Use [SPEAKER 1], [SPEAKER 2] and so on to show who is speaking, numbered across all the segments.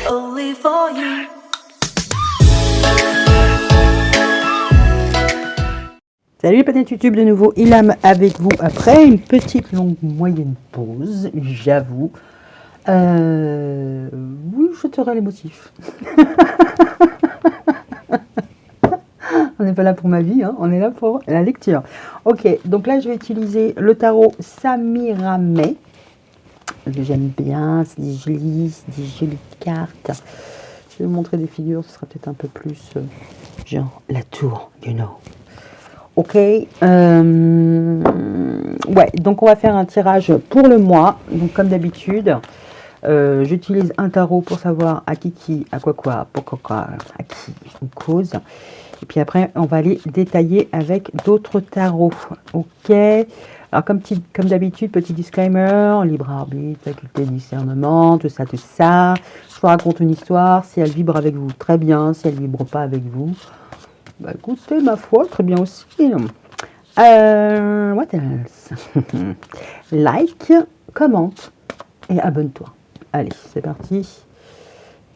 [SPEAKER 1] only for you.
[SPEAKER 2] Salut les planètes YouTube de nouveau, Ilham avec vous après une petite longue moyenne pause, j'avoue. Oui, je tairai les motifs. On n'est pas là pour ma vie, hein, on est là pour la lecture. Ok, donc là je vais utiliser le tarot Samirame. Que j'aime bien, c'est des jolies cartes. Je vais vous montrer des figures, ce sera peut-être un peu plus genre la tour, you know. Ok, ouais, donc on va faire un tirage pour le mois. Donc comme d'habitude, j'utilise un tarot pour savoir à qui, à quoi, pourquoi, à qui on cause. Et puis après, on va aller détailler avec d'autres tarots. Ok, alors comme d'habitude, petit disclaimer, libre arbitre, faculté de discernement, tout ça, tout ça. Je vous raconte une histoire, si elle vibre avec vous, très bien, si elle vibre pas avec vous, bah écoutez, ma foi, très bien aussi. What else? Like, commente et abonne-toi. Allez, c'est parti.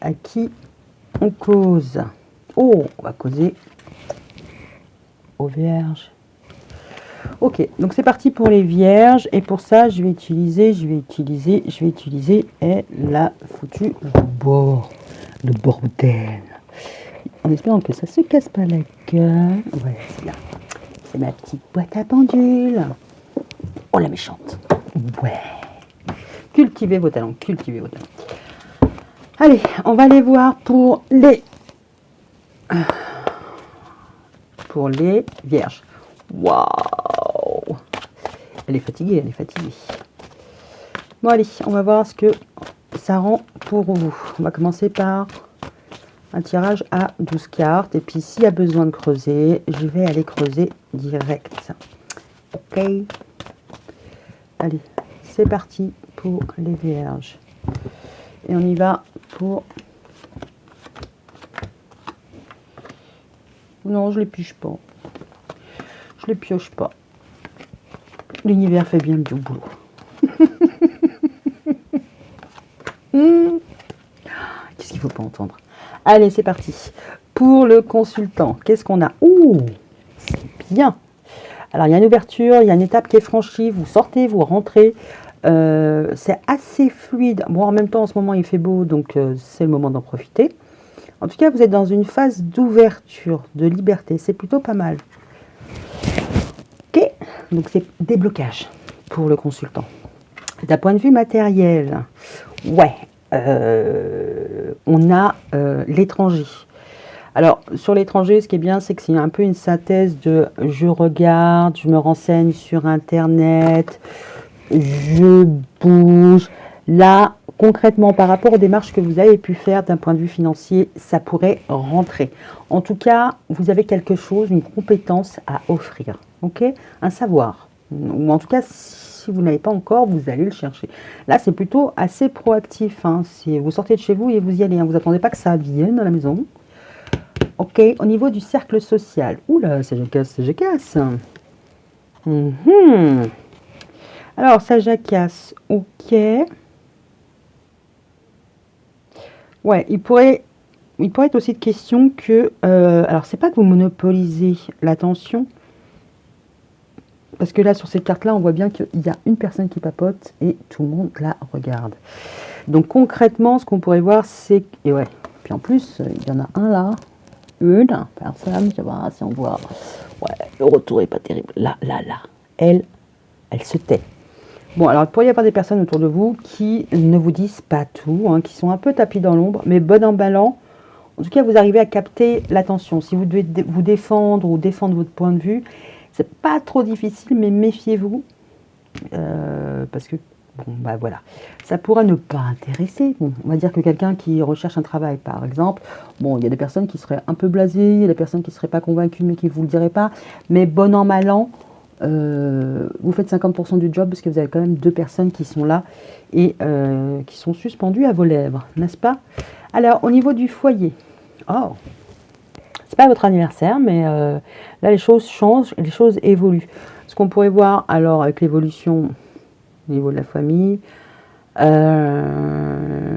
[SPEAKER 2] À qui on cause? Oh, on va causer aux vierges. Ok, donc c'est parti pour les vierges. Et pour ça, je vais utiliser la foutue le bordel. En espérant que ça se casse pas la gueule. Ouais, c'est là. C'est ma petite boîte à pendule. Oh la méchante. Ouais. Cultivez vos talents, cultivez vos talents. Allez, on va aller voir pour les vierges. Waouh. Elle est fatiguée, Bon allez, on va voir ce que ça rend pour vous. On va commencer par un tirage à 12 cartes. Et puis, s'il y a besoin de creuser, je vais aller creuser direct. Ok. Allez, c'est parti pour les vierges. Et on y va pour... Non, je les pioche pas. Je les pioche pas. L'univers fait bien le boulot. Qu'est-ce qu'il ne faut pas entendre? Allez, c'est parti. Pour le consultant, qu'est-ce qu'on a? Ouh, c'est bien. Alors, il y a une ouverture, il y a une étape qui est franchie. Vous sortez, vous rentrez. C'est assez fluide. Bon, en même temps, en ce moment, il fait beau, donc c'est le moment d'en profiter. En tout cas, vous êtes dans une phase d'ouverture, de liberté. C'est plutôt pas mal. Ok, donc c'est déblocage pour le consultant. D'un point de vue matériel, ouais, on a l'étranger. Alors, sur l'étranger, ce qui est bien, c'est que c'est un peu une synthèse de je regarde, je me renseigne sur Internet, je bouge. Là, concrètement, par rapport aux démarches que vous avez pu faire d'un point de vue financier, ça pourrait rentrer. En tout cas, vous avez quelque chose, une compétence à offrir, ok? Un savoir. Ou en tout cas, si vous n'avez pas encore, vous allez le chercher. Là, c'est plutôt assez proactif. Hein. Si vous sortez de chez vous et vous y allez, hein. Vous n'attendez pas que ça vienne à la maison. Ok, au niveau du cercle social. Oula, ça jacasse. Alors, ça jacasse, ok. Ouais, il pourrait être aussi de question que... alors, c'est pas que vous monopolisez l'attention, parce que là, sur cette carte-là, on voit bien qu'il y a une personne qui papote et tout le monde la regarde. Donc, concrètement, ce qu'on pourrait voir, c'est... Et ouais, puis en plus, il y en a un là. Une personne, je sais pas si on voit. Ouais, le retour est pas terrible. Là. Elle se tait. Bon, alors il pourrait y avoir des personnes autour de vous qui ne vous disent pas tout, hein, qui sont un peu tapis dans l'ombre, mais bon emballant. En tout cas, vous arrivez à capter l'attention. Si vous devez vous défendre ou défendre votre point de vue, c'est pas trop difficile, mais méfiez-vous. Parce que, bon, bah voilà, ça pourrait ne pas intéresser. Bon, on va dire que quelqu'un qui recherche un travail, par exemple, bon, il y a des personnes qui seraient un peu blasées, il y a des personnes qui ne seraient pas convaincues, mais qui ne vous le diraient pas. Mais bon an, mal an, vous faites 50% du job parce que vous avez quand même deux personnes qui sont là et qui sont suspendues à vos lèvres, n'est-ce pas? Alors, au niveau du foyer, oh, c'est pas votre anniversaire, mais là, les choses changent, les choses évoluent. Ce qu'on pourrait voir, alors, avec l'évolution au niveau de la famille,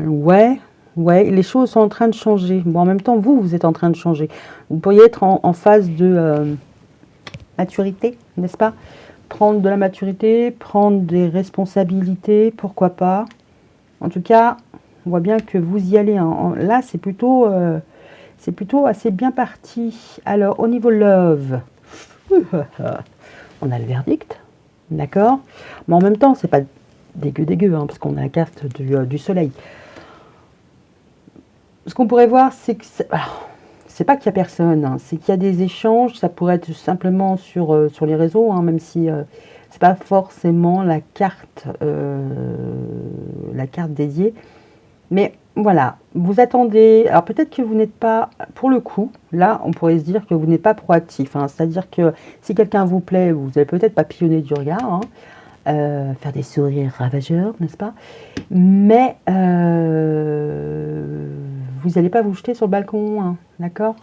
[SPEAKER 2] ouais, Ouais, les choses sont en train de changer. Bon, en même temps, vous êtes en train de changer. Vous pourriez être en phase de maturité, n'est-ce pas? Prendre de la maturité, prendre des responsabilités, pourquoi pas. En tout cas, on voit bien que vous y allez, hein. Là, c'est plutôt assez bien parti. Alors, au niveau love, on a le verdict, d'accord? Mais en même temps, c'est pas dégueu, hein, parce qu'on a la carte du soleil. Ce qu'on pourrait voir, c'est que c'est pas qu'il y a personne, hein, c'est qu'il y a des échanges. Ça pourrait être simplement sur les réseaux, hein, même si c'est pas forcément la carte dédiée. Mais voilà, vous attendez. Alors peut-être que vous n'êtes pas, pour le coup, là, on pourrait se dire que vous n'êtes pas proactif, hein. C'est-à-dire que si quelqu'un vous plaît, vous allez peut-être papillonner du regard, hein, faire des sourires ravageurs, n'est-ce pas? Mais vous n'allez pas vous jeter sur le balcon, hein, d'accord?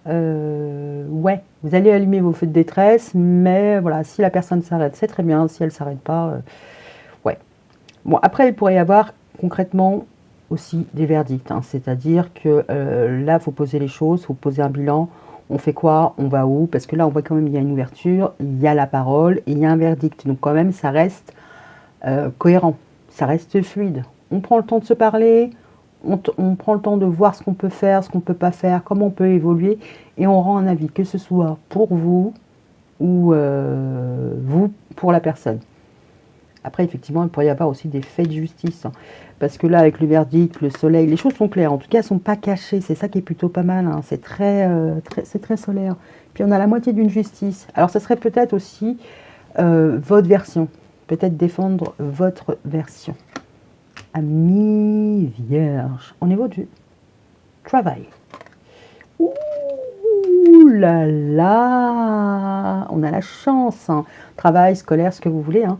[SPEAKER 2] Ouais, vous allez allumer vos feux de détresse, mais voilà, si la personne s'arrête, c'est très bien. Si elle s'arrête pas, ouais. Bon, après, il pourrait y avoir concrètement aussi des verdicts, hein. C'est-à-dire que là, il faut poser les choses, il faut poser un bilan. On fait quoi? On va où? Parce que là, on voit quand même il y a une ouverture, il y a la parole et il y a un verdict. Donc quand même, ça reste cohérent, ça reste fluide. On prend le temps de se parler, on prend le temps de voir ce qu'on peut faire, ce qu'on ne peut pas faire, comment on peut évoluer, et on rend un avis, que ce soit pour vous ou vous pour la personne. Après, effectivement, il pourrait y avoir aussi des faits de justice, hein, parce que là, avec le verdict, le soleil, les choses sont claires. En tout cas, elles ne sont pas cachées. C'est ça qui est plutôt pas mal, hein. C'est très solaire. Puis on a la moitié d'une justice. Alors, ça serait peut-être aussi votre version. Peut-être défendre votre version. Amis vierge. Au niveau du travail. Ouh là là. On a la chance, hein. Travail, scolaire, ce que vous voulez, hein.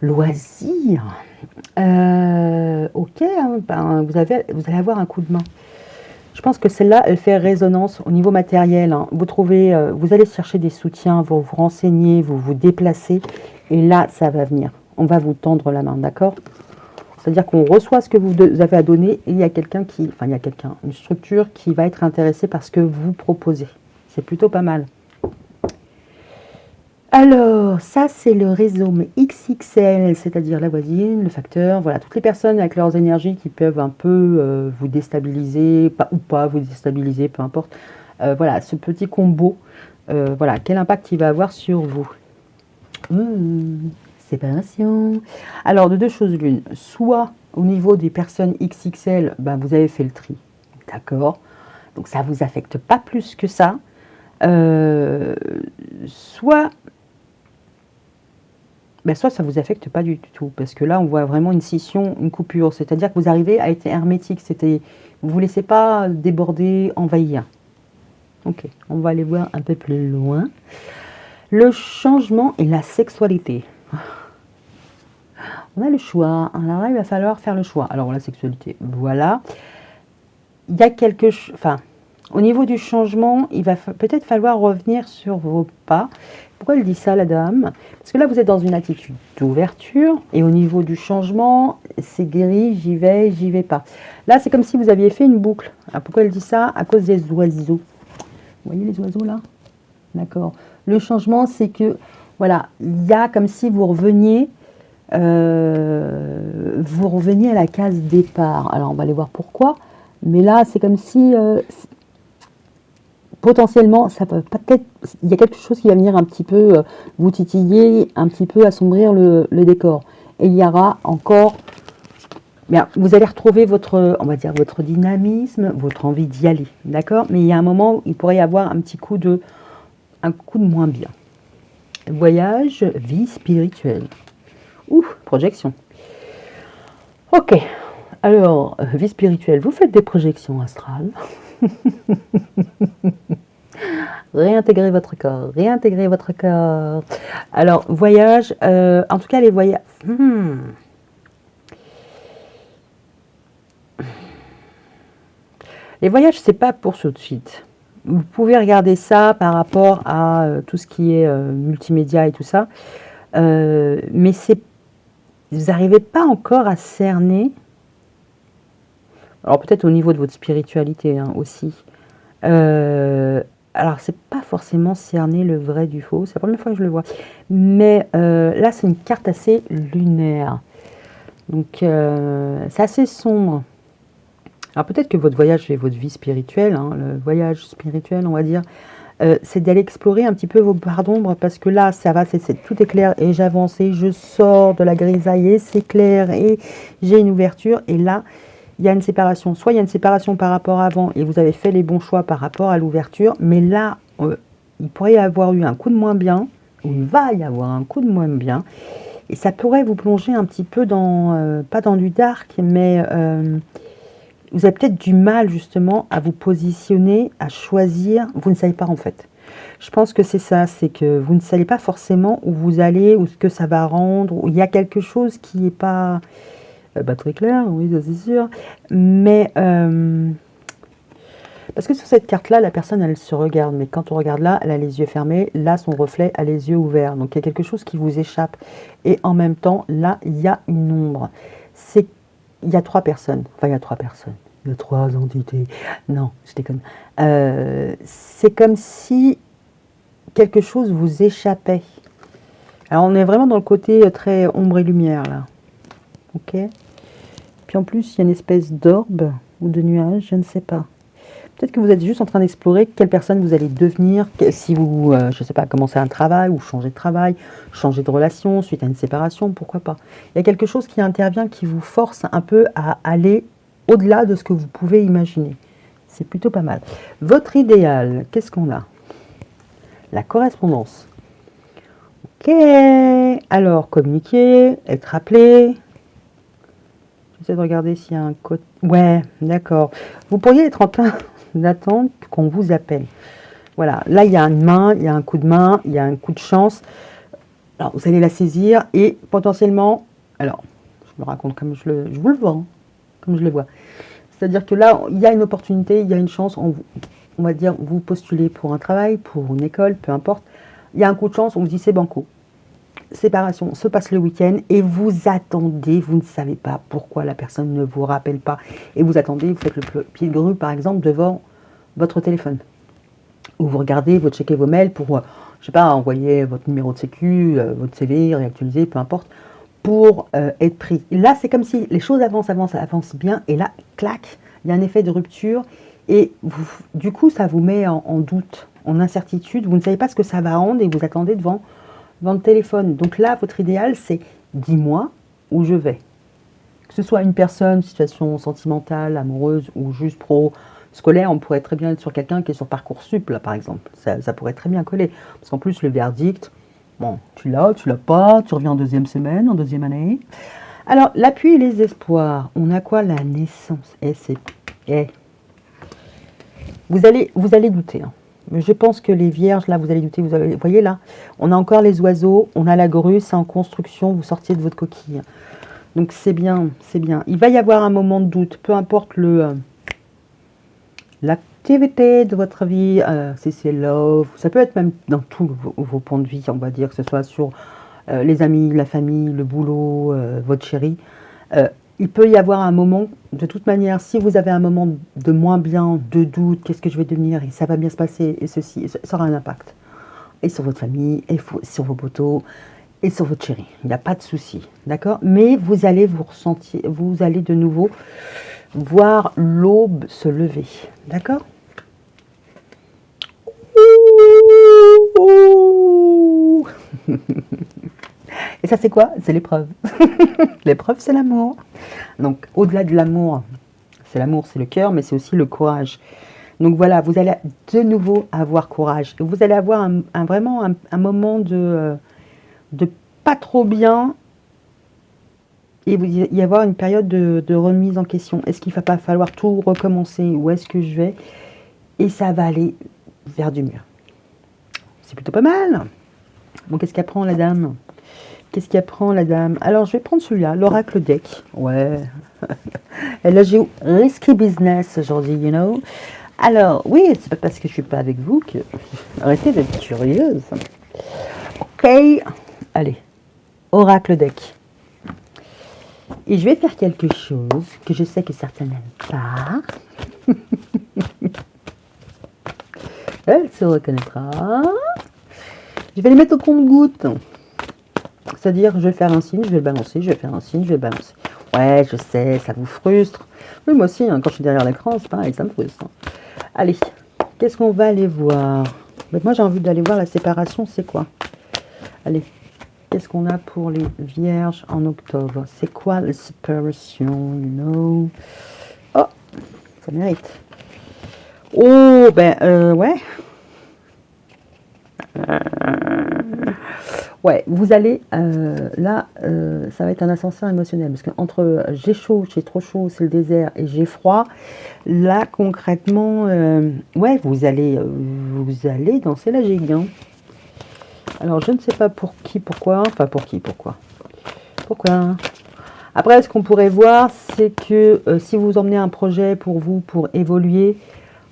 [SPEAKER 2] Loisirs. Ok, hein, ben, vous allez avoir un coup de main. Je pense que celle-là, elle fait résonance au niveau matériel, hein. Vous allez chercher des soutiens, vous vous renseignez, vous vous déplacez, et là, ça va venir. On va vous tendre la main, d'accord? C'est-à-dire qu'on reçoit ce que vous avez à donner, et il y a une structure qui va être intéressée par ce que vous proposez. C'est plutôt pas mal. Alors, ça, c'est le réseau mais XXL, c'est-à-dire la voisine, le facteur, voilà, toutes les personnes avec leurs énergies qui peuvent un peu vous déstabiliser, ou pas vous déstabiliser, peu importe. Voilà, ce petit combo, voilà, quel impact il va avoir sur vous. Séparation. Alors, de deux choses l'une, soit au niveau des personnes XXL, ben, vous avez fait le tri, d'accord, donc ça ne vous affecte pas plus que ça, soit ça ne vous affecte pas du tout, parce que là, on voit vraiment une scission, une coupure, c'est-à-dire que vous arrivez à être hermétique, vous ne vous laissez pas déborder, envahir. Ok, on va aller voir un peu plus loin. Le changement et la sexualité. On a le choix, alors là, il va falloir faire le choix. Alors, la sexualité, voilà. Il y a quelque chose, enfin, au niveau du changement, il va peut-être falloir revenir sur vos pas. Pourquoi elle dit ça, la dame? Parce que là, vous êtes dans une attitude d'ouverture. Et au niveau du changement, c'est guéri, j'y vais pas. Là, c'est comme si vous aviez fait une boucle. Alors, pourquoi elle dit ça? À cause des oiseaux. Vous voyez les oiseaux, là? D'accord. Le changement, c'est que, voilà, il y a comme si vous reveniez à la case départ. Alors, on va aller voir pourquoi. Mais là, c'est comme si... potentiellement, ça peut peut-être, il y a quelque chose qui va venir un petit peu vous titiller, un petit peu assombrir le décor. Et il y aura encore, bien, vous allez retrouver on va dire, votre dynamisme, votre envie d'y aller, d'accord? Mais il y a un moment où il pourrait y avoir un coup de moins bien. Voyage, vie spirituelle. Projection. Ok. Alors, vie spirituelle, vous faites des projections astrales. Réintégrer votre corps, réintégrer votre corps. Alors, voyage, en tout cas, les voyages... Les voyages, c'est pas pour tout de suite. Vous pouvez regarder ça par rapport à tout ce qui est multimédia et tout ça. Mais vous n'arrivez pas encore à cerner... Alors peut-être au niveau de votre spiritualité hein, aussi. Alors c'est pas forcément cerner le vrai du faux, c'est la première fois que je le vois. Mais là c'est une carte assez lunaire. Donc c'est assez sombre. Alors peut-être que votre voyage et votre vie spirituelle, hein, le voyage spirituel on va dire, c'est d'aller explorer un petit peu vos parts d'ombre parce que là ça va, tout est clair et j'avance et je sors de la grisaille et c'est clair et j'ai une ouverture et là il y a une séparation. Soit il y a une séparation par rapport à avant et vous avez fait les bons choix par rapport à l'ouverture, mais là il pourrait y avoir eu un coup de moins bien ou il va y avoir un coup de moins bien et ça pourrait vous plonger un petit peu dans, pas dans du dark, mais vous avez peut-être du mal justement à vous positionner, à choisir. Vous ne savez pas en fait. Je pense que c'est ça, c'est que vous ne savez pas forcément où vous allez, ou ce que ça va rendre, ou il y a quelque chose qui n'est pas très clair, oui, ça c'est sûr. Mais parce que sur cette carte-là, la personne elle se regarde, mais quand on regarde là, elle a les yeux fermés, là son reflet a les yeux ouverts. Donc il y a quelque chose qui vous échappe. Et en même temps, là, il y a une ombre. Il y a 3 personnes. Enfin, il y a 3 personnes. Il y a 3 entités. Non, je déconne. C'est comme si quelque chose vous échappait. Alors, on est vraiment dans le côté très ombre et lumière, là. Ok. Puis en plus, il y a une espèce d'orbe ou de nuage, je ne sais pas. Peut-être que vous êtes juste en train d'explorer quelle personne vous allez devenir, si vous, je ne sais pas, commencez un travail ou changer de travail, changer de relation suite à une séparation, pourquoi pas. Il y a quelque chose qui intervient qui vous force un peu à aller au-delà de ce que vous pouvez imaginer. C'est plutôt pas mal. Votre idéal, qu'est-ce qu'on a? La correspondance. Ok, alors communiquer, être appelé. J'essaie de regarder s'il y a un code. Ouais, d'accord. Vous pourriez être en train d'attendre qu'on vous appelle. Voilà, là il y a une main, il y a un coup de main, il y a un coup de chance. Alors vous allez la saisir et potentiellement, alors je me raconte comme je vous le vois, hein, comme je le vois. C'est-à-dire que là il y a une opportunité, il y a une chance, on va dire vous postulez pour un travail, pour une école, peu importe. Il y a un coup de chance, on vous dit c'est banco. Séparation se passe le week-end et vous attendez, vous ne savez pas pourquoi la personne ne vous rappelle pas et vous attendez, vous faites le pied de grue par exemple devant votre téléphone ou vous regardez, vous checkez vos mails pour, je sais pas, envoyer votre numéro de sécu, votre CV, réactualiser, peu importe, pour être pris. Là, c'est comme si les choses avancent bien et là, clac, il y a un effet de rupture et du coup, ça vous met en doute, en incertitude, vous ne savez pas ce que ça va rendre et vous attendez devant le téléphone. Donc là, votre idéal, c'est dis-moi où je vais. Que ce soit une personne, situation sentimentale, amoureuse ou juste pro, scolaire, on pourrait très bien être sur quelqu'un qui est sur Parcoursup, là, par exemple. Ça pourrait très bien coller. Parce qu'en plus, le verdict, bon, tu l'as pas, tu reviens en deuxième semaine, en deuxième année. Alors, l'appui et les espoirs, on a quoi? La naissance. Vous allez douter, hein. Je pense que les vierges, là, vous allez douter. Vous voyez, là, on a encore les oiseaux, on a la grue, c'est en construction, vous sortiez de votre coquille. Donc, c'est bien, c'est bien. Il va y avoir un moment de doute, peu importe l'activité de votre vie, si c'est love, ça peut être même dans tous vos points de vie, on va dire, que ce soit sur les amis, la famille, le boulot, votre chéri. Il peut y avoir un moment, de toute manière, si vous avez un moment de moins bien, de doute, qu'est-ce que je vais devenir, et ça va bien se passer, et ceci, ça aura un impact. Et sur votre famille, et sur vos potos, et sur votre chéri. Il n'y a pas de souci, d'accord? Mais vous allez vous allez de nouveau voir l'aube se lever, d'accord? Et ça, c'est quoi? C'est l'épreuve. L'épreuve, c'est l'amour. Donc, au-delà de l'amour, c'est le cœur, mais c'est aussi le courage. Donc voilà, vous allez de nouveau avoir courage. Vous allez avoir vraiment un moment de pas trop bien et il va y avoir une période de remise en question. Est-ce qu'il ne va pas falloir tout recommencer? Où est-ce que je vais? Et ça va aller vers du mur. C'est plutôt pas mal. Bon, qu'est-ce qu'apprend la dame? Qu'est-ce qu'apprend la dame? Alors, je vais prendre celui-là, l'oracle deck. Ouais. Et là, j'ai risky business aujourd'hui, you know. Alors, oui, c'est pas parce que je suis pas avec vous que... Arrêtez d'être curieuse. Ok. Allez. Oracle deck. Et je vais faire quelque chose que je sais que certains n'aiment pas. Elle se reconnaîtra. Je vais les mettre au compte-gouttes. C'est-à-dire, je vais faire un signe, je vais le balancer, je vais faire un signe, je vais le balancer. Ouais, je sais, ça vous frustre. Oui, moi aussi, hein, quand je suis derrière l'écran, c'est pareil, ça me frustre. Allez, qu'est-ce qu'on va aller voir? Mais moi, j'ai envie d'aller voir la séparation, c'est quoi? Allez, qu'est-ce qu'on a pour les vierges en octobre? C'est quoi la séparation, you know? Oh, ça mérite. Oh, ben, ouais. Ouais, vous allez, là, ça va être un ascenseur émotionnel, parce qu'entre j'ai chaud, j'ai trop chaud, c'est le désert, et j'ai froid, là, concrètement, ouais, vous allez danser la gigue, hein. Alors, je ne sais pas pour qui, pourquoi, enfin, pour qui, pourquoi. Après, ce qu'on pourrait voir, c'est que si vous emmenez un projet pour vous, pour évoluer,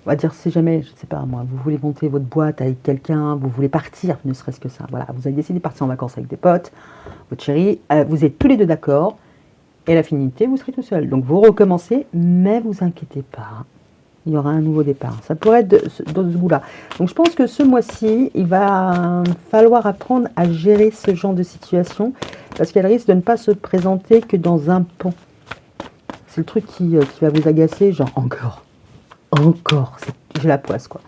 [SPEAKER 2] on va dire, si jamais, je ne sais pas moi, vous voulez monter votre boîte avec quelqu'un, vous voulez partir, ne serait-ce que ça, voilà, vous avez décidé de partir en vacances avec des potes, votre chérie, vous êtes tous les deux d'accord, et à la finalité, vous serez tout seul. Donc vous recommencez, mais vous inquiétez pas, il y aura un nouveau départ. Ça pourrait être dans ce goût-là. Donc je pense que ce mois-ci, il va falloir apprendre à gérer ce genre de situation, parce qu'elle risque de ne pas se présenter que dans un pan. C'est le truc qui va vous agacer, genre encore, j'ai la poisse, quoi.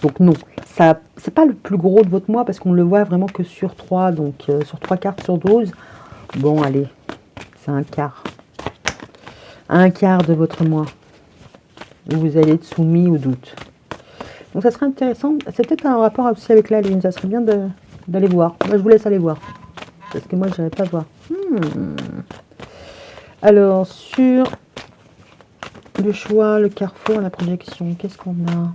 [SPEAKER 2] Donc non, ça c'est pas le plus gros de votre mois, parce qu'on le voit vraiment que sur 3, donc sur 3 cartes sur 12. Bon, allez, c'est un quart de votre mois où vous allez être soumis au doute. Donc ça serait intéressant, c'est peut-être un rapport aussi avec la lune, ça serait bien d'aller voir. Moi je vous laisse aller voir, parce que moi je n'irai pas voir. Alors sur le choix, le carrefour, la projection, qu'est-ce qu'on a?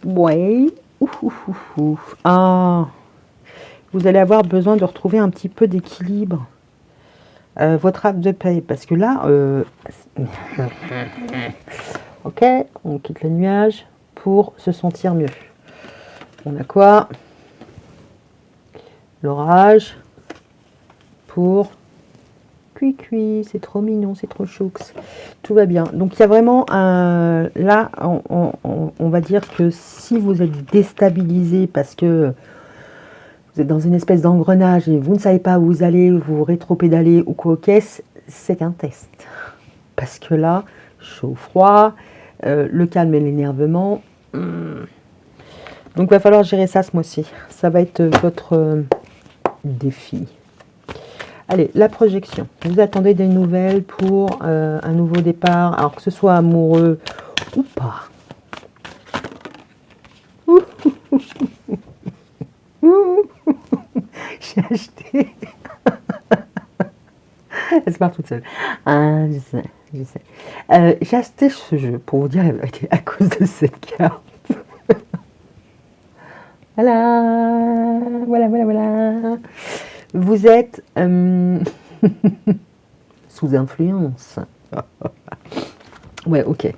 [SPEAKER 2] Ouais. Ah, vous allez avoir besoin de retrouver un petit peu d'équilibre. Votre havre de paix, parce que là, ok, on quitte le nuage pour se sentir mieux. On a quoi? L'orage pour cuit, c'est trop mignon, c'est trop chouks. Tout va bien. Donc il y a vraiment là, on va dire que si vous êtes déstabilisé parce que vous êtes dans une espèce d'engrenage et vous ne savez pas où vous allez, vous rétro-pédalez ou quoi, ok, c'est un test. Parce que là, chaud-froid, le calme et l'énervement. Donc il va falloir gérer ça ce mois-ci. Ça va être votre défi. Allez, la projection. Vous attendez des nouvelles pour un nouveau départ, alors que ce soit amoureux ou pas. J'ai acheté. Elle se part toute seule. Ah, je sais. J'ai acheté ce jeu, pour vous dire la vérité, à cause de cette carte. Voilà. Vous êtes sous influence. Ouais, ok.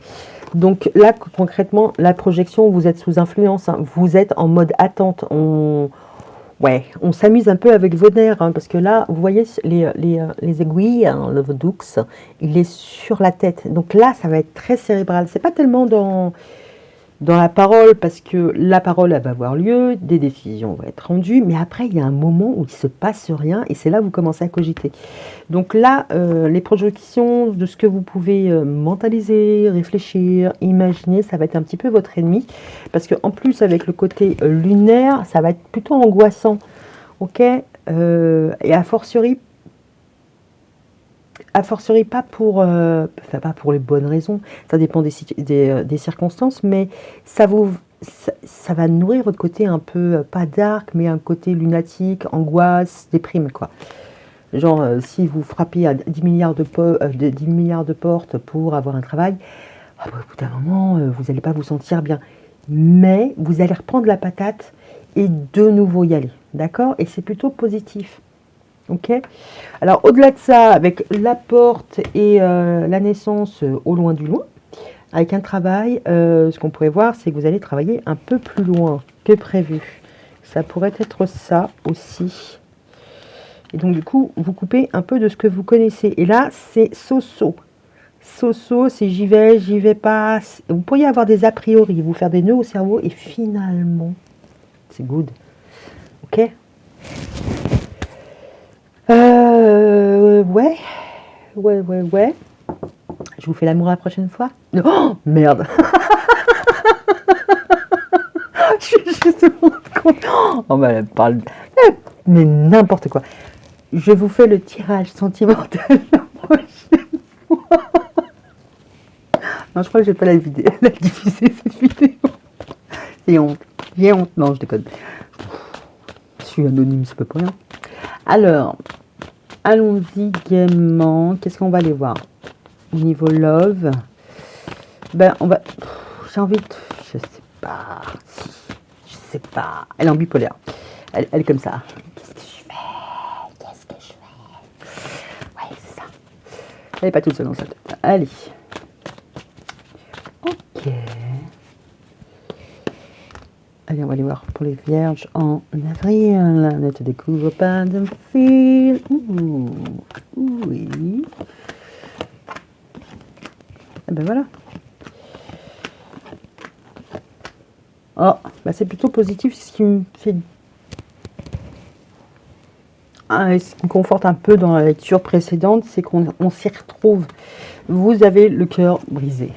[SPEAKER 2] Donc là, concrètement, la projection, vous êtes sous influence. Hein. Vous êtes en mode attente. On s'amuse un peu avec vos nerfs. Hein, parce que là, vous voyez les aiguilles, hein, le Vodux, il est sur la tête. Donc là, ça va être très cérébral. C'est pas tellement dans la parole, parce que la parole, elle va avoir lieu, des décisions vont être rendues, mais après, il y a un moment où il ne se passe rien, et c'est là où vous commencez à cogiter. Donc là, les projections de ce que vous pouvez mentaliser, réfléchir, imaginer, ça va être un petit peu votre ennemi, parce qu'en plus, avec le côté lunaire, ça va être plutôt angoissant, ok, et a fortiori pas pour les bonnes raisons, ça dépend des circonstances, mais ça va nourrir votre côté un peu, pas dark, mais un côté lunatique, angoisse, déprime, quoi. Genre, si vous frappez à 10 milliards de portes pour avoir un travail, au bout d'un moment, vous n'allez pas vous sentir bien. Mais vous allez reprendre la patate et de nouveau y aller, d'accord? Et c'est plutôt positif. Ok. Alors au-delà de ça, avec la porte et la naissance au loin du loin, avec un travail, ce qu'on pourrait voir, c'est que vous allez travailler un peu plus loin que prévu. Ça pourrait être ça aussi. Et donc, du coup, vous coupez un peu de ce que vous connaissez. Et là, c'est so-so. So-so, c'est j'y vais pas. Vous pourriez avoir des a priori, vous faire des nœuds au cerveau et finalement, c'est good. Ok. Ouais. Ouais. Je vous fais l'amour la prochaine fois. Oh, merde. Je suis juste compte. Oh, bah, elle parle. Mais n'importe quoi. Je vous fais le tirage sentimental la prochaine fois. Non, je crois que je vais pas la diffuser cette vidéo. J'ai honte. J'ai honte. Non, je déconne. Je suis anonyme, c'est pas pour rien. Alors, allons-y gaiement. Qu'est-ce qu'on va aller voir? Au niveau love, ben on va. J'ai envie de. Je sais pas. Si. Je sais pas. Elle est en bipolaire. Elle est comme ça. Qu'est-ce que je fais? Qu'est-ce que je fais? Ouais, c'est ça. Elle n'est pas toute seule dans sa tête. Allez. Ok. Allez, on va aller voir pour les vierges en avril. Ne te découvre pas de fil. Ouh. Oui. Et ben voilà. Oh, bah c'est plutôt positif. Ce qui me fait. Ce qui me conforte un peu dans la lecture précédente, c'est qu'on s'y retrouve. Vous avez le cœur brisé.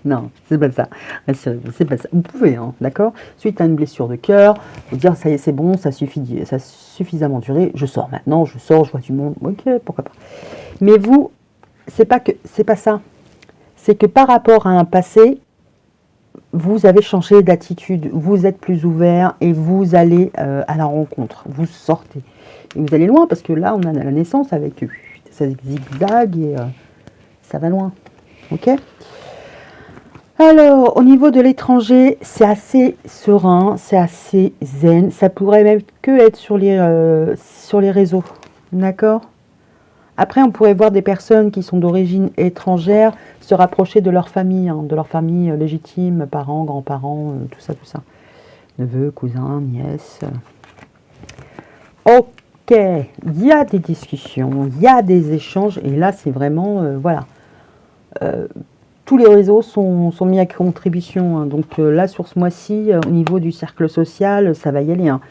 [SPEAKER 2] Non, c'est pas ça. C'est pas ça. Vous pouvez, hein, d'accord? Suite à une blessure de cœur, vous dire ça y est, c'est bon, ça a suffisamment duré. Je sors maintenant, je vois du monde. Ok, pourquoi pas. Mais vous, c'est pas ça. C'est que par rapport à un passé, vous avez changé d'attitude, vous êtes plus ouvert et vous allez à la rencontre, vous sortez. Et vous allez loin parce que là, on a la naissance avec ça zigzag et ça va loin. Ok? Alors, au niveau de l'étranger, c'est assez serein, c'est assez zen. Ça pourrait même que être sur les réseaux. D'accord? Après, on pourrait voir des personnes qui sont d'origine étrangère se rapprocher de leur famille, hein, de leur famille légitime, parents, grands-parents, tout ça, tout ça. Neveux, cousins, nièces. Ok, il y a des discussions, il y a des échanges, et là, c'est vraiment, voilà. Tous les réseaux sont mis à contribution, hein, donc là, sur ce mois-ci, au niveau du cercle social, ça va y aller, hein.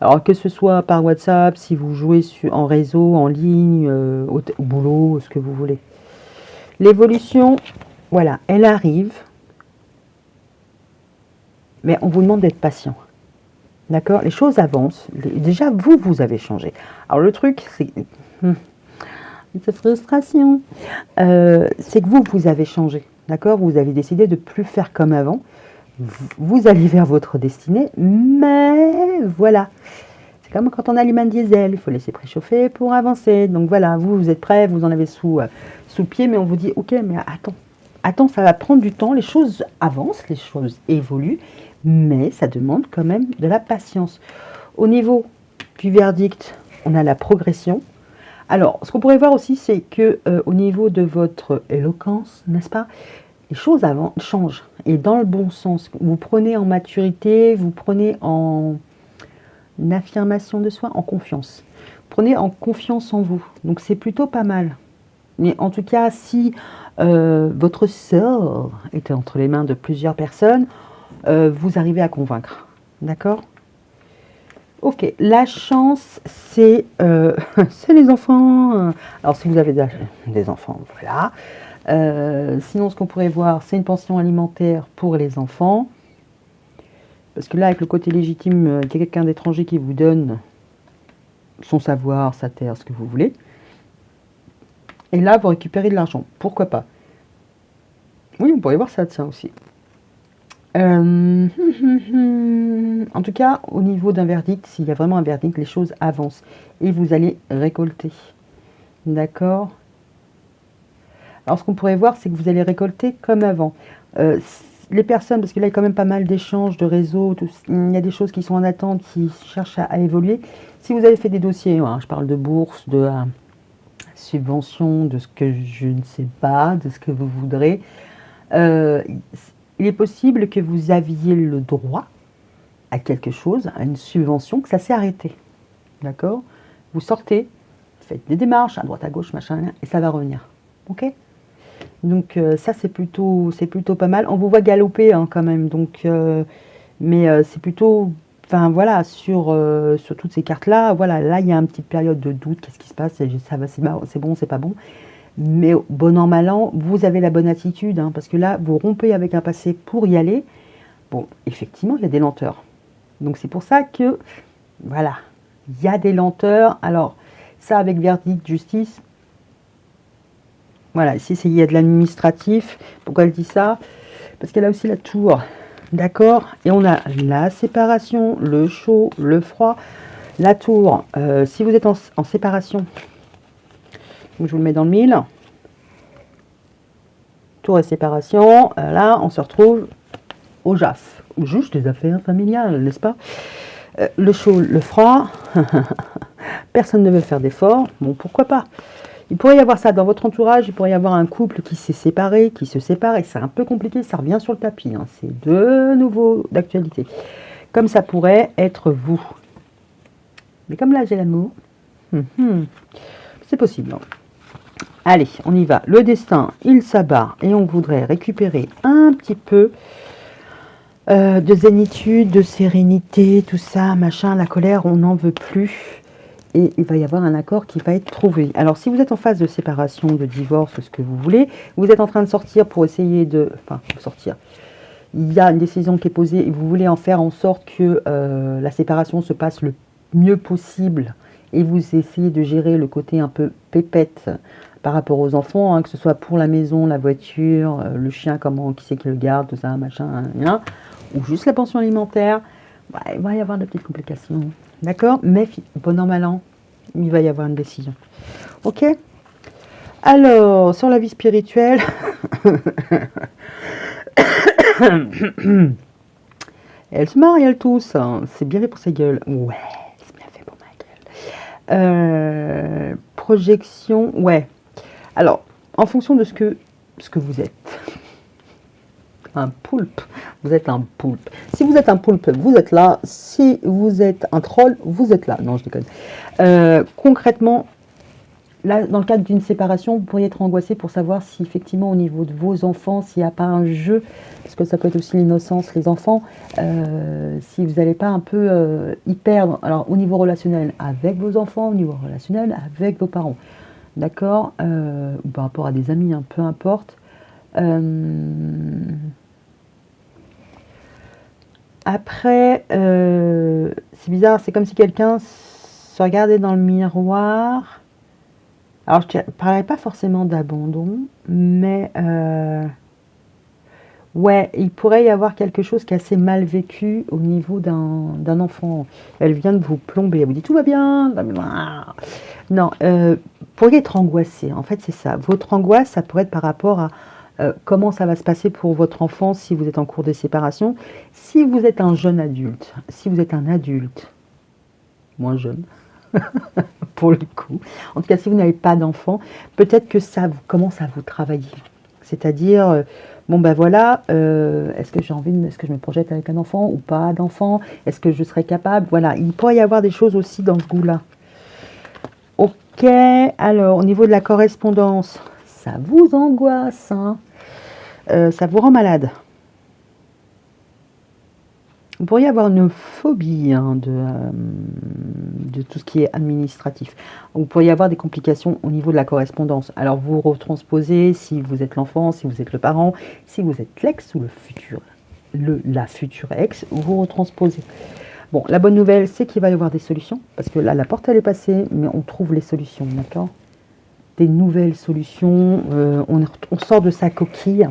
[SPEAKER 2] Alors que ce soit par WhatsApp, si vous jouez en réseau, en ligne, au boulot, ce que vous voulez. L'évolution, voilà, elle arrive, mais on vous demande d'être patient. D'accord? Les choses avancent. Déjà, vous avez changé. Alors le truc, c'est... cette frustration, c'est que vous avez changé. D'accord? Vous avez décidé de ne plus faire comme avant. Vous allez vers votre destinée, mais voilà. C'est comme quand on allume un diesel, il faut laisser préchauffer pour avancer. Donc voilà, vous êtes prêts, vous en avez sous le pied, mais on vous dit, ok, mais attends, ça va prendre du temps, les choses avancent, les choses évoluent, mais ça demande quand même de la patience. Au niveau du verdict, on a la progression. Alors, ce qu'on pourrait voir aussi, c'est que au niveau de votre éloquence, n'est-ce pas, les choses changent, et dans le bon sens. Vous prenez en maturité, vous prenez en une affirmation de soi, en confiance. Prenez en confiance en vous. Donc c'est plutôt pas mal. Mais en tout cas, si votre sort était entre les mains de plusieurs personnes, vous arrivez à convaincre. D'accord? Ok, la chance, c'est les enfants. Alors si vous avez des enfants, voilà. Sinon, ce qu'on pourrait voir, c'est une pension alimentaire pour les enfants. Parce que là, avec le côté légitime, il y a quelqu'un d'étranger qui vous donne son savoir, sa terre, ce que vous voulez. Et là, vous récupérez de l'argent. Pourquoi pas? Oui, on pourrait voir ça, tiens, aussi. En tout cas, au niveau d'un verdict, s'il y a vraiment un verdict, les choses avancent. Et vous allez récolter. D'accord? Alors, ce qu'on pourrait voir, c'est que vous allez récolter comme avant. Les personnes, parce que là, il y a quand même pas mal d'échanges, de réseaux, il y a des choses qui sont en attente, qui cherchent à évoluer. Si vous avez fait des dossiers, hein, je parle de bourse, de subvention, de ce que je ne sais pas, de ce que vous voudrez, il est possible que vous aviez le droit à quelque chose, à une subvention, que ça s'est arrêté. d'accord? Vous sortez, faites des démarches à droite à gauche, machin, et ça va revenir, ok? Donc ça c'est plutôt pas mal. On vous voit galoper hein, quand même, donc mais c'est plutôt, enfin voilà, sur toutes ces cartes là, voilà, là il y a une petite période de doute, qu'est-ce qui se passe, ça va, c'est bon, c'est pas bon. Mais bon an mal an, vous avez la bonne attitude, hein, parce que là vous rompez avec un passé pour y aller. Bon, effectivement il y a des lenteurs, donc c'est pour ça que voilà, il y a des lenteurs. Alors ça avec verdict, justice. Voilà, ici, il y a de l'administratif. Pourquoi elle dit ça? Parce qu'elle a aussi la tour. D'accord? Et on a la séparation, le chaud, le froid. La tour, si vous êtes en séparation, je vous le mets dans le mille. Tour et séparation. Là, on se retrouve au JAF. Au juge des affaires familiales, n'est-ce pas? Le chaud, le froid. Personne ne veut faire d'efforts. Bon, pourquoi pas? Il pourrait y avoir ça dans votre entourage, il pourrait y avoir un couple qui s'est séparé, qui se sépare, et c'est un peu compliqué, ça revient sur le tapis, hein. C'est de nouveau d'actualité. Comme ça pourrait être vous. Mais comme là j'ai l'amour, c'est possible. Hein. Allez, on y va. Le destin, il s'abat, et on voudrait récupérer un petit peu de zénitude, de sérénité, tout ça, machin, la colère, on n'en veut plus. Et il va y avoir un accord qui va être trouvé. Alors, si vous êtes en phase de séparation, de divorce, ce que vous voulez, vous êtes en train de sortir pour essayer de... Enfin, sortir. Il y a une décision qui est posée et vous voulez en faire en sorte que la séparation se passe le mieux possible et vous essayez de gérer le côté un peu pépette par rapport aux enfants, hein, que ce soit pour la maison, la voiture, le chien, comment, qui c'est qui le garde, tout ça, machin, hein, ou juste la pension alimentaire. Bah, il va y avoir de petites complications. D'accord? Mais bon an, mal an, il va y avoir une décision. Ok? Alors, sur la vie spirituelle, elle se marie, elle tous. Hein. C'est bien fait pour sa gueule. Ouais, c'est bien fait pour ma gueule. Projection, ouais. Alors, en fonction de ce que vous êtes. Un poulpe, vous êtes un poulpe. Si vous êtes un poulpe, vous êtes là. Si vous êtes un troll, vous êtes là. Non, je déconne. Concrètement, là, dans le cadre d'une séparation, vous pourriez être angoissé pour savoir si effectivement au niveau de vos enfants, s'il n'y a pas un jeu, parce que ça peut être aussi l'innocence, les enfants, si vous n'allez pas un peu y perdre. Alors au niveau relationnel avec vos enfants, au niveau relationnel avec vos parents, d'accord, ou par rapport à des amis, hein, peu importe. Après, c'est bizarre, c'est comme si quelqu'un se regardait dans le miroir. Alors, je ne parlerai pas forcément d'abandon, mais ouais, il pourrait y avoir quelque chose qui est assez mal vécu au niveau d'un enfant. Elle vient de vous plomber, elle vous dit tout va bien. Non, pourriez être angoissé, en fait c'est ça. Votre angoisse, ça pourrait être par rapport à comment ça va se passer pour votre enfant si vous êtes en cours de séparation. Si vous êtes un jeune adulte, si vous êtes un adulte, moins jeune, pour le coup, en tout cas si vous n'avez pas d'enfant, peut-être que ça vous commence à vous travailler. C'est-à-dire, bon ben voilà, est-ce que j'ai envie, est-ce que je me projette avec un enfant ou pas d'enfant? Est-ce que je serais capable? Voilà, il pourrait y avoir des choses aussi dans ce goût-là. Ok, alors au niveau de la correspondance, ça vous angoisse, hein? Ça vous rend malade. Vous pourriez avoir une phobie hein, de tout ce qui est administratif. Vous pourriez avoir des complications au niveau de la correspondance. Alors vous retransposez si vous êtes l'enfant, si vous êtes le parent, si vous êtes l'ex ou la future ex, vous retransposez. Bon, la bonne nouvelle, c'est qu'il va y avoir des solutions, parce que là, la porte, elle est passée, mais on trouve les solutions, d'accord? Des nouvelles solutions, on sort de sa coquille.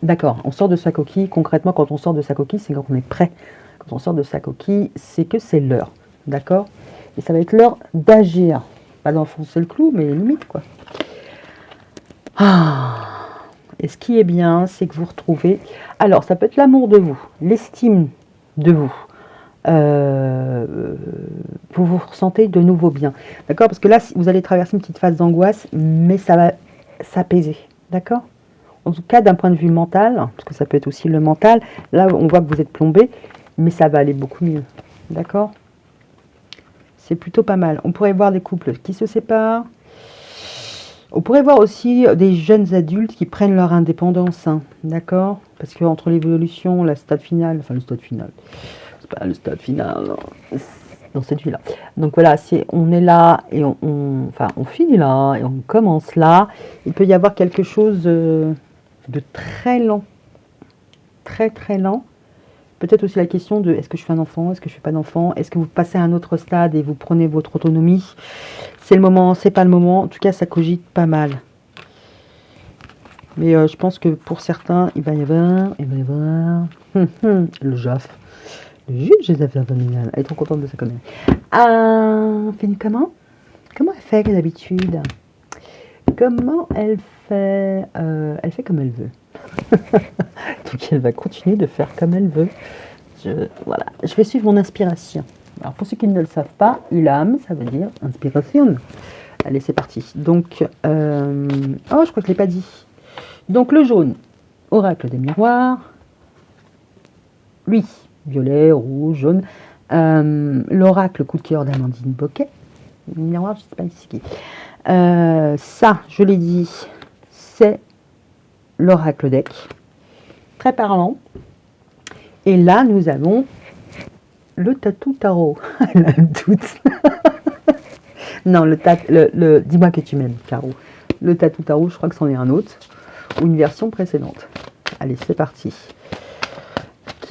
[SPEAKER 2] D'accord, on sort de sa coquille. Concrètement, quand on sort de sa coquille, c'est quand on est prêt. Quand on sort de sa coquille, c'est que c'est l'heure. D'accord? Et ça va être l'heure d'agir. Pas d'enfoncer le clou, mais limite, quoi. Et ce qui est bien, c'est que vous retrouvez... Alors, ça peut être l'amour de vous, l'estime de vous. Vous vous ressentez de nouveau bien. D'accord? Parce que là, vous allez traverser une petite phase d'angoisse, mais ça va s'apaiser. D'accord? En tout cas, d'un point de vue mental, parce que ça peut être aussi le mental, là, on voit que vous êtes plombé, mais ça va aller beaucoup mieux. D'accord? C'est plutôt pas mal. On pourrait voir des couples qui se séparent. On pourrait voir aussi des jeunes adultes qui prennent leur indépendance, hein, d'accord? Parce qu'entre l'évolution, le stade final, c'est pas le stade final, non, c'est celui-là. Donc voilà, on est là et on finit là et on commence là. Il peut y avoir quelque chose de très lent, très très lent. Peut-être aussi la question de est-ce que je fais un enfant, est-ce que je fais pas d'enfant, est-ce que vous passez à un autre stade et vous prenez votre autonomie. C'est le moment, c'est pas le moment. En tout cas, ça cogite pas mal. Mais je pense que pour certains, il va y avoir le JAF. Le juge des affaires familiales. Elle est trop contente de sa connerie. Fini comment? Comment elle fait d'habitude? Comment elle fait? Elle fait comme elle veut. Donc elle va continuer de faire comme elle veut. Voilà, je vais suivre mon inspiration. Alors pour ceux qui ne le savent pas, ULAM, ça veut dire inspiration. Allez, c'est parti. Donc, oh, je crois que je ne l'ai pas dit. Donc le jaune, oracle des miroirs. Lui, violet, rouge, jaune. L'oracle coup de cœur d'Amandine Boquet. Le miroir, je ne sais pas ici qui. Ça, je l'ai dit, c'est l'oracle deck. Très parlant. Et là, nous avons le tatou tarot. Elle a un doute. Non, dis-moi que tu m'aimes, Caro. Le tatou tarot, je crois que c'en est un autre. Ou une version précédente. Allez, c'est parti.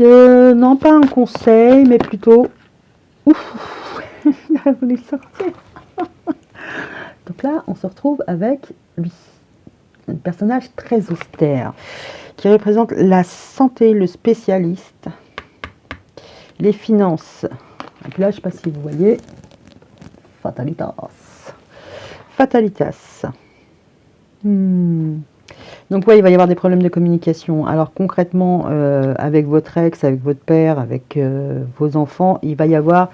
[SPEAKER 2] Non, pas un conseil, mais plutôt... Ouf, il a voulu sortir. Donc là, on se retrouve avec lui. Un personnage très austère, qui représente la santé, le spécialiste, les finances. Et puis là, je ne sais pas si vous voyez, Fatalitas. Fatalitas. Donc ouais, il va y avoir des problèmes de communication. Alors concrètement, avec votre ex, avec votre père, avec vos enfants, il va y avoir,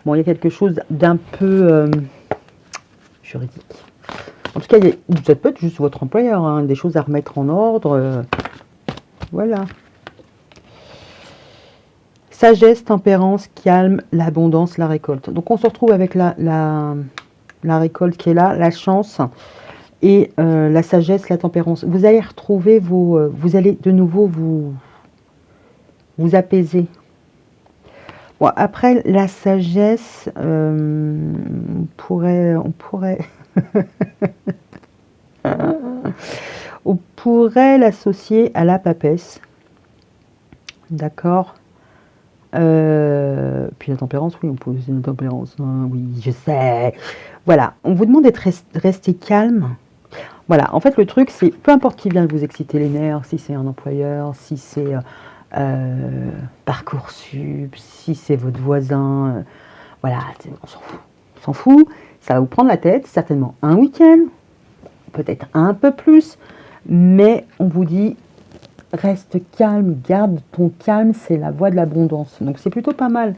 [SPEAKER 2] bon, il y a quelque chose d'un peu juridique. En tout cas, ça peut être juste votre employeur, hein, des choses à remettre en ordre. Voilà. Sagesse, tempérance, calme, l'abondance, la récolte. Donc on se retrouve avec la récolte qui est là, la chance et la sagesse, la tempérance. Vous allez retrouver vous allez de nouveau vous apaiser. Bon, après la sagesse, on pourrait on pourrait l'associer à la papesse. D'accord. Puis la tempérance, oui, on peut aussi la tempérance. Hein, oui, je sais. Voilà, on vous demande d'être resté calme. Voilà, en fait, le truc, c'est peu importe qui vient vous exciter les nerfs, si c'est un employeur, si c'est Parcoursup, si c'est votre voisin, voilà, on s'en fout. On s'en fout, ça va vous prendre la tête, certainement un week-end, peut-être un peu plus, mais on vous dit, reste calme, garde ton calme, c'est la voie de l'abondance. Donc c'est plutôt pas mal,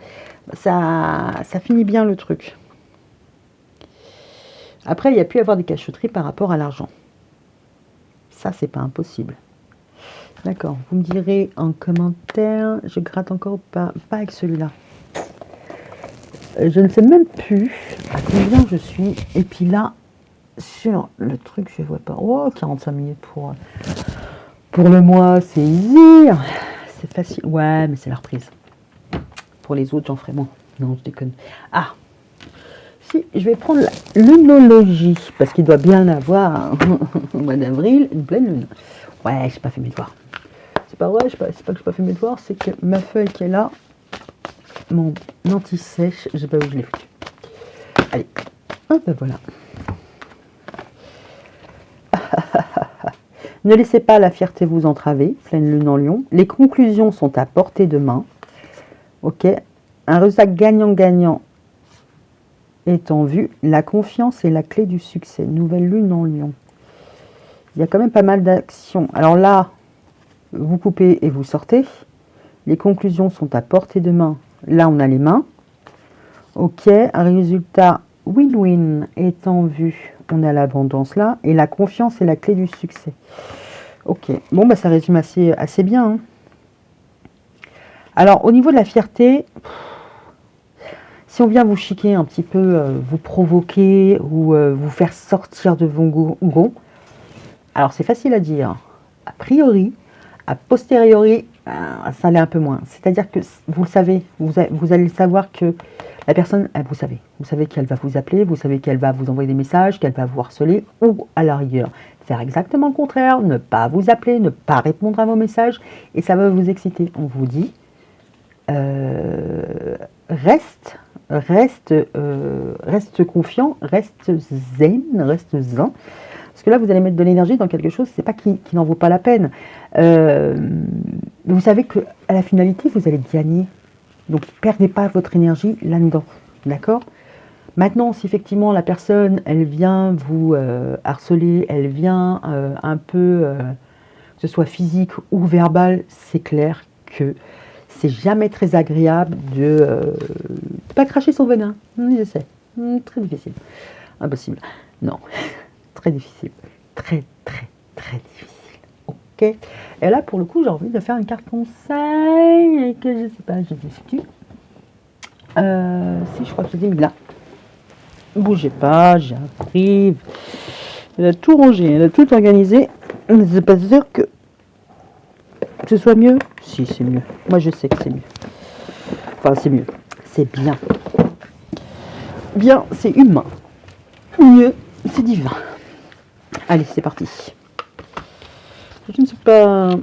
[SPEAKER 2] ça finit bien le truc. Après, il y a pu y avoir des cachotteries par rapport à l'argent. Ça, c'est pas impossible. D'accord, vous me direz en commentaire, je gratte encore pas avec celui-là. Je ne sais même plus à combien je suis. Et puis là, sur le truc, je ne vois pas. Oh, 45 minutes pour le mois, c'est easy. C'est facile. Ouais, mais c'est la reprise. Pour les autres, j'en ferai moins. Non, je déconne. Ah, si, je vais prendre la lunologie, parce qu'il doit bien avoir, au mois d'avril, une pleine lune. Ouais, j'ai pas fait mes devoirs. C'est pas vrai, c'est pas que j'ai pas fait mes devoirs, c'est que ma feuille qui est là, mon anti-sèche, je sais pas où je l'ai foutu. Allez, hop, ben voilà. Ne laissez pas la fierté vous entraver, pleine lune en lion. Les conclusions sont à portée de main. Ok, un résultat gagnant-gagnant est en vue. La confiance est la clé du succès. Nouvelle lune en lion. Il y a quand même pas mal d'actions. Alors là, vous coupez et vous sortez. Les conclusions sont à portée de main. Là, on a les mains. Ok, un résultat win-win est en vue. On a l'abondance là. Et la confiance est la clé du succès. Ok, bon, bah, ça résume assez bien. Hein. Alors, au niveau de la fierté, Si on vient vous chiquer un petit peu, vous provoquer ou vous faire sortir de vos gonds, alors c'est facile à dire. A priori, a posteriori, ça l'est un peu moins. C'est-à-dire que vous le savez, vous allez savoir que la personne, vous savez qu'elle va vous appeler, vous savez qu'elle va vous envoyer des messages, qu'elle va vous harceler, ou à la rigueur, faire exactement le contraire, ne pas vous appeler, ne pas répondre à vos messages, et ça va vous exciter. On vous dit, reste confiant, reste zen, reste zen. Parce que là, vous allez mettre de l'énergie dans quelque chose, c'est pas qui n'en vaut pas la peine. Vous savez qu'à la finalité, vous allez gagner. Donc, perdez pas votre énergie là-dedans. D'accord? Maintenant, si effectivement la personne, elle vient vous harceler, elle vient un peu, que ce soit physique ou verbal, c'est clair que c'est jamais très agréable de pas cracher son venin. Je sais. Très difficile. Impossible. Non. Très difficile. Très, très, très difficile. Ok. Et là, pour le coup, j'ai envie de faire une carte conseil et que je sais pas, je discute. Si, je crois que je les ai mis là. Bougez pas, j'arrive. Elle a tout rangé, elle a tout organisé. Mais c'est pas sûr que ce soit mieux. Si, c'est mieux. Moi, je sais que c'est mieux. Enfin, c'est mieux. C'est bien. Bien, c'est humain. Mieux, c'est divin. Allez, c'est parti. Je ne suis pas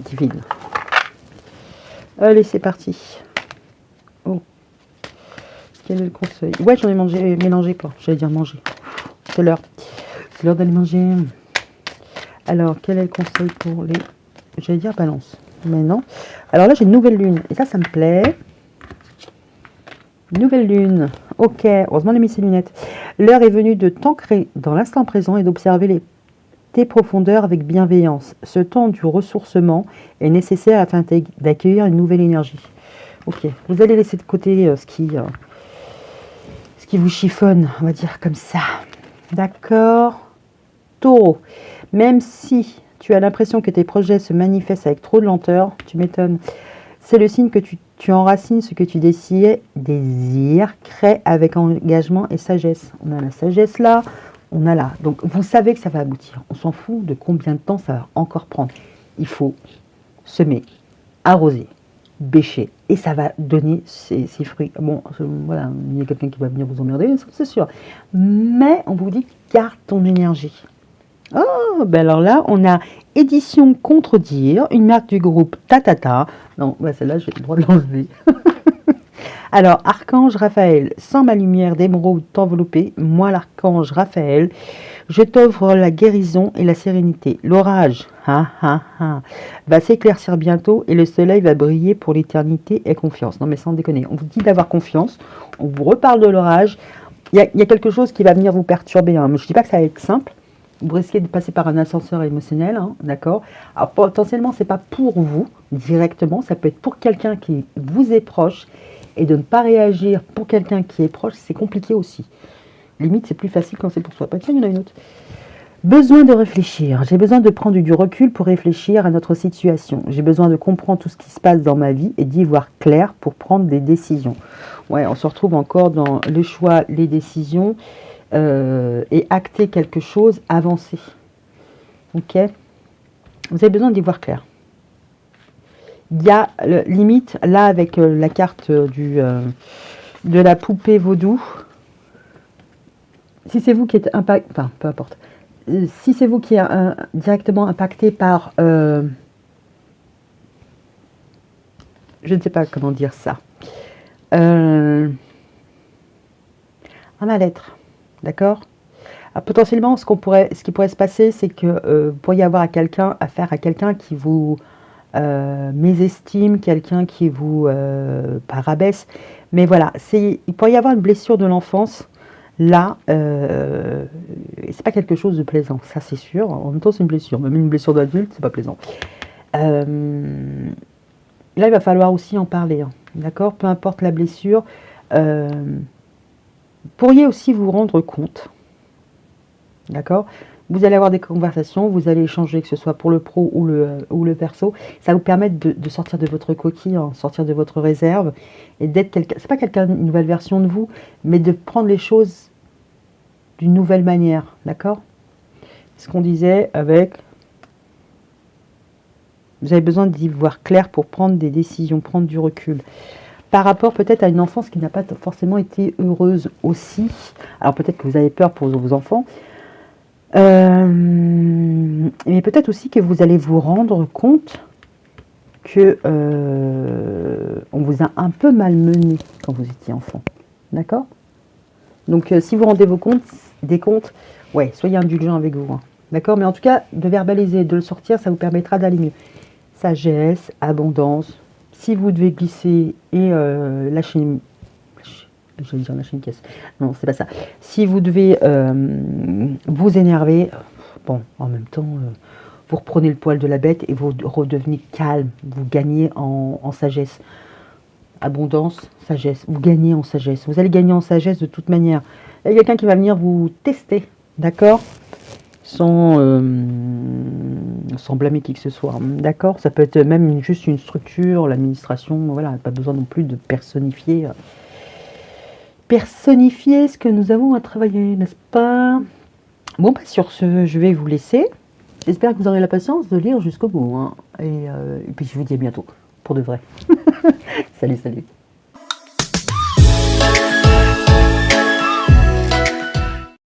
[SPEAKER 2] divine. Allez, c'est parti. Oh. Quel est le conseil? Ouais, j'en ai mélangé quoi. J'allais dire manger. C'est l'heure. C'est l'heure d'aller manger. Alors, quel est le conseil pour les... J'allais dire balance. Mais non. Alors là, j'ai une nouvelle lune. Et ça me plaît. Nouvelle lune. Ok. Heureusement, elle a mis ses lunettes. L'heure est venue de t'ancrer dans l'instant présent et d'observer tes profondeurs avec bienveillance. Ce temps du ressourcement est nécessaire afin d'accueillir une nouvelle énergie. Ok. Vous allez laisser de côté ce qui vous chiffonne, on va dire comme ça. D'accord. Taureau. Même si tu as l'impression que tes projets se manifestent avec trop de lenteur, tu m'étonnes. C'est le signe que tu enracines ce que tu désires, crée avec engagement et sagesse. On a la sagesse là, on a là. Donc vous savez que ça va aboutir. On s'en fout de combien de temps ça va encore prendre. Il faut semer, arroser, bêcher et ça va donner ses fruits. Bon, voilà, il y a quelqu'un qui va venir vous emmerder, c'est sûr. Mais on vous dit, garde ton énergie. Oh, ben alors là, on a édition Contredire, une marque du groupe Tatata. Non, bah celle-là, j'ai le droit de l'enlever. Alors, Archange Raphaël, sans ma lumière d'émeraude t'envelopper, moi l'archange Raphaël, je t'offre la guérison et la sérénité. L'orage, va s'éclaircir bientôt et le soleil va briller pour l'éternité et confiance. Non mais sans déconner, on vous dit d'avoir confiance, on vous reparle de l'orage. Il y a quelque chose qui va venir vous perturber, hein, mais je ne dis pas que ça va être simple. Vous risquez de passer par un ascenseur émotionnel, hein, d'accord? Alors potentiellement, ce n'est pas pour vous directement, ça peut être pour quelqu'un qui vous est proche, et de ne pas réagir pour quelqu'un qui est proche, c'est compliqué aussi. Limite, c'est plus facile quand c'est pour soi. Bah, tiens, il y en a une autre. Besoin de réfléchir. J'ai besoin de prendre du recul pour réfléchir à notre situation. J'ai besoin de comprendre tout ce qui se passe dans ma vie et d'y voir clair pour prendre des décisions. Ouais, on se retrouve encore dans le choix, les décisions et acter quelque chose, avancer. Ok? Vous avez besoin d'y voir clair. Il y a limite, là, avec la carte de la poupée vaudou, si c'est vous qui êtes impacté, enfin, peu importe, si c'est vous qui êtes directement impacté par, je ne sais pas comment dire ça, un mal-être, d'accord? Potentiellement, ce qui pourrait se passer, c'est que vous pourriez avoir affaire à quelqu'un qui vous mésestime, quelqu'un qui vous pas rabaisse, mais voilà, il pourrait y avoir une blessure de l'enfance là, c'est pas quelque chose de plaisant, ça c'est sûr. En même temps, c'est une blessure, même une blessure d'adulte, c'est pas plaisant. Là, il va falloir aussi en parler, hein, d'accord? Peu importe la blessure, pourriez aussi vous rendre compte, d'accord, Vous allez avoir des conversations, vous allez échanger, que ce soit pour le pro ou le perso. Ça va vous permettre de sortir de votre coquille, hein, sortir de votre réserve et d'être quelqu'un. C'est pas quelqu'un, une nouvelle version de vous, mais de prendre les choses d'une nouvelle manière, d'accord? Ce qu'on disait avec. Vous avez besoin d'y voir clair pour prendre des décisions, prendre du recul. Par rapport peut-être à une enfance qui n'a pas forcément été heureuse aussi. Alors peut-être que vous avez peur pour vos enfants. Mais peut-être aussi que vous allez vous rendre compte que on vous a un peu malmené quand vous étiez enfant. D'accord? Donc si vous rendez des comptes, ouais, soyez indulgents avec vous. Hein. D'accord? Mais en tout cas, de verbaliser, de le sortir, ça vous permettra d'aller mieux. Sagesse, abondance. Si vous devez glisser et lâcher une... Je vais dire lâcher une caisse. Non, c'est pas ça. Si vous devez vous énerver, bon, en même temps, vous reprenez le poil de la bête et vous redevenez calme. Vous gagnez en sagesse. Abondance, sagesse. Vous gagnez en sagesse. Vous allez gagner en sagesse de toute manière. Il y a quelqu'un qui va venir vous tester, d'accord, sans blâmer qui que ce soit, d'accord. Ça peut être même juste une structure, l'administration, voilà, pas besoin non plus de personnifier ce que nous avons à travailler, n'est-ce pas? Bon, bah, sur ce, je vais vous laisser. J'espère que vous aurez la patience de lire jusqu'au bout. Hein. Et puis je vous dis à bientôt, pour de vrai. Salut, salut.